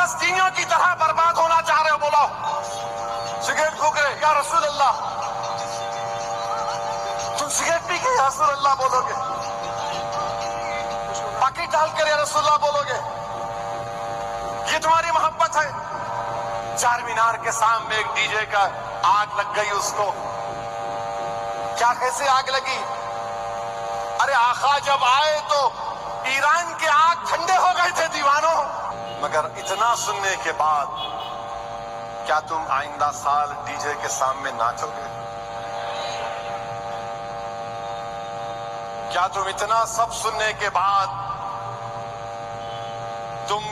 فلسطینیوں کی طرح برباد ہونا چاہ رہے ہو؟ بولو. سگریٹ پھونک رہے یا رسول اللہ؟ تم سگریٹ پی کے یا رسول اللہ بولو گے؟ پاکی ڈال کر یا رسول اللہ بولو گے؟ یہ تمہاری محبت ہے؟ چار مینار کے سامنے ایک ڈی جے کا آگ لگ گئی اس کو. کیا کیسے آگ لگی؟ ارے آقا جب آئے تو ایران کے آگ ٹھنڈے ہو گئے تھے دیوانوں. مگر اتنا سننے کے بعد کیا تم آئندہ سال ڈی جے کے سامنے ناچو گے؟ کیا تم اتنا سب سننے کے بعد تم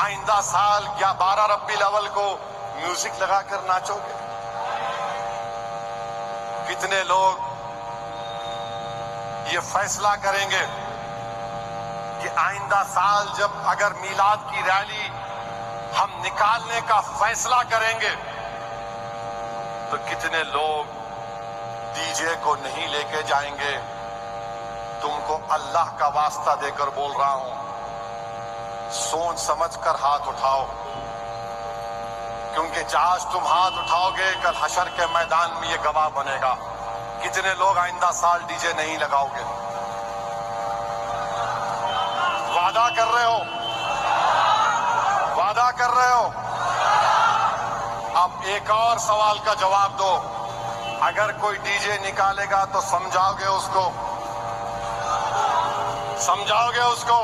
آئندہ سال یا 12 ربیع الاول کو میوزک لگا کر ناچو گے؟ کتنے لوگ یہ فیصلہ کریں گے کہ آئندہ سال جب اگر میلاد کی ریلی ہم نکالنے کا فیصلہ کریں گے تو کتنے لوگ ڈی جے کو نہیں لے کے جائیں گے؟ تم کو اللہ کا واسطہ دے کر بول رہا ہوں، سوچ سمجھ کر ہاتھ اٹھاؤ، کیونکہ آج تم ہاتھ اٹھاؤ گے کل حشر کے میدان میں یہ گواہ بنے گا. کتنے لوگ آئندہ سال ڈی جے نہیں لگاؤ گے؟ وعدہ کر رہے ہو؟ وعدہ کر رہے ہو؟ اب ایک اور سوال کا جواب دو. اگر کوئی ڈی جے نکالے گا تو سمجھاؤ گے اس کو؟ سمجھاؤ گے اس کو؟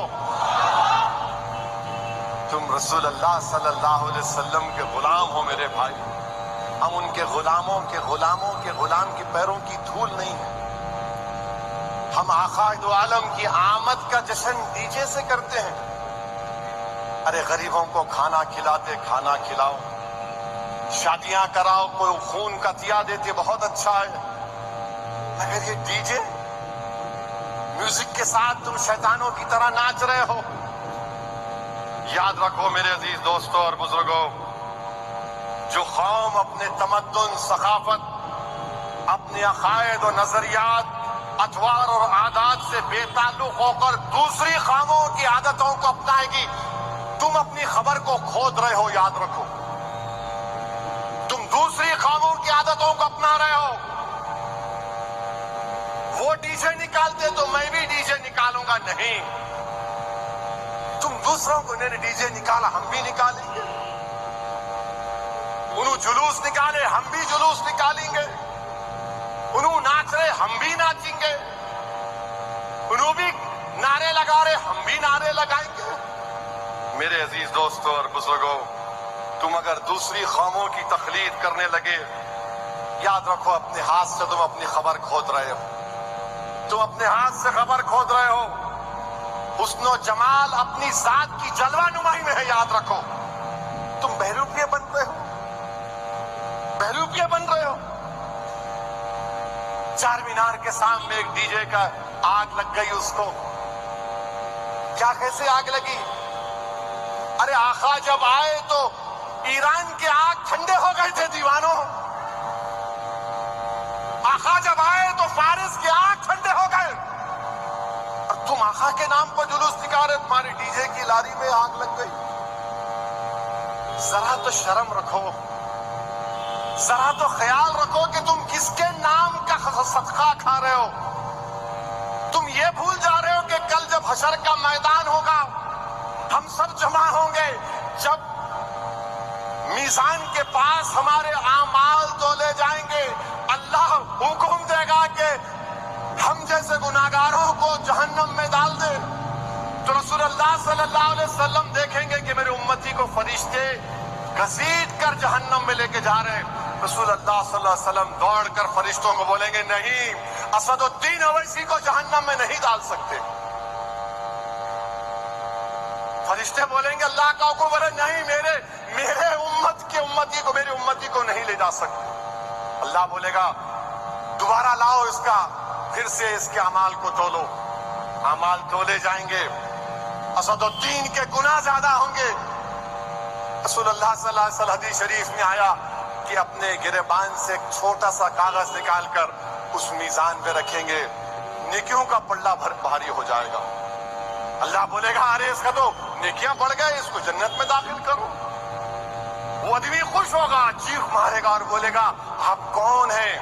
تم رسول اللہ صلی اللہ علیہ وسلم کے غلام ہو میرے بھائی. ہم ان کے غلاموں کے غلام کے پیروں کی دھول نہیں ہیں. ہم آقا دو عالم کی آمد کا جشن ڈی جے سے کرتے ہیں. ارے غریبوں کو کھانا کھلاتے، کھانا کھلاؤ. شادیاں کراؤ، کوئی خون کا عطیہ دیتے، بہت اچھا ہے. مگر یہ ڈی جے میوزک کے ساتھ تم شیطانوں کی طرح ناچ رہے ہو. یاد رکھو میرے عزیز دوستوں اور بزرگوں، جو قوم اپنے تمدن، ثقافت، اپنے عقائد و نظریات، اطوار اور عادات سے بے تعلق ہو کر دوسری قوموں کی عادتوں کو اپنائے گی، تم اپنی خبر کو کھود رہے ہو. یاد رکھو، تم دوسری قوموں کی عادتوں کو اپنا رہے ہو. وہ ڈی جے نکالتے تو میں بھی ڈی جے نکالوں گا نہیں. تم دوسروں کو انہوں نے ڈی جے نکالا، ہم بھی نکالیں گے. انہوں جلوس نکالے، ہم بھی جلوس نکالیں گے. انہوں ناچ رہے، ہم بھی ناچیں گے. انہوں بھی نعرے لگا رہے، ہم بھی نعرے لگائیں گے. میرے عزیز دوستوں اور بزرگوں، تم اگر دوسری قوموں کی تقلید کرنے لگے، یاد رکھو اپنے ہاتھ سے تم اپنی خبر کھود رہے ہو. تم اپنے ہاتھ سے خبر کھود رہے ہو. حسن و جمال اپنی ذات کی جلوہ نمائی میں ہے. یاد رکھو، تم بہروپیے بن رہے ہو، بہروپیے بن رہے ہو. چار مینار کے سامنے ایک ڈی جے کا آگ لگ گئی اس کو. کیا کیسے آگ لگی؟ ارے آقا جب آئے تو ایران کے آگ ٹھنڈے ہو گئے تھے دیوانوں. آقا جب آئے تو فارس کے آگ ٹھنڈے ہو گئے. اور تم آقا کے نام پر جلوس نکالے، تمہاری ڈی جے کی لاری میں آگ لگ گئی. ذرا تو شرم رکھو، ذرا تو خیال رکھو کہ تم کس کے نام کا صدقہ کھا رہے ہو. تم یہ بھول جا رہے ہو کہ کل جب حشر کا میدان ہوگا، ہم سب جمع ہوں گے. جب میزان کے پاس ہمارے اعمال تولے جائیں گے، اللہ حکم دے گا کہ ہم جیسے گناہگاروں کو جہنم میں ڈال دے. تو رسول اللہ صلی اللہ علیہ وسلم دیکھیں گے کہ میرے امتی کو فرشتے گھسیٹ کر جہنم میں لے کے جا رہے ہیں. رسول اللہ صلی اللہ علیہ وسلم دوڑ کر فرشتوں کو بولیں گے، نہیں، اسد الدین اویسی کو جہنم میں نہیں ڈال سکتے. فرشتے بولیں گے اللہ کا حکم ہے، نہیں، میرے امتی کو نہیں لے جا سکتے. اللہ بولے گا دوبارہ لاؤ اس کا، پھر سے اس کے اعمال کو تولو. اعمال تولے جائیں گے، اسد الدین کے گناہ زیادہ ہوں گے. رسول اللہ صلی اللہ علیہ وسلم حدیث شریف میں آیا کہ اپنے گریبان سے ایک چھوٹا سا کاغذ نکال کر اس میزان پہ رکھیں گے، نیکیوں کا پلڑا بھاری ہو جائے گا. اللہ بولے گا ارے اس کا تو نیکیاں بڑھ گئے، اس کو جنت میں داخل کرو. وہ آدمی خوش ہوگا، چیخ مارے گا اور بولے گا آپ کون ہیں؟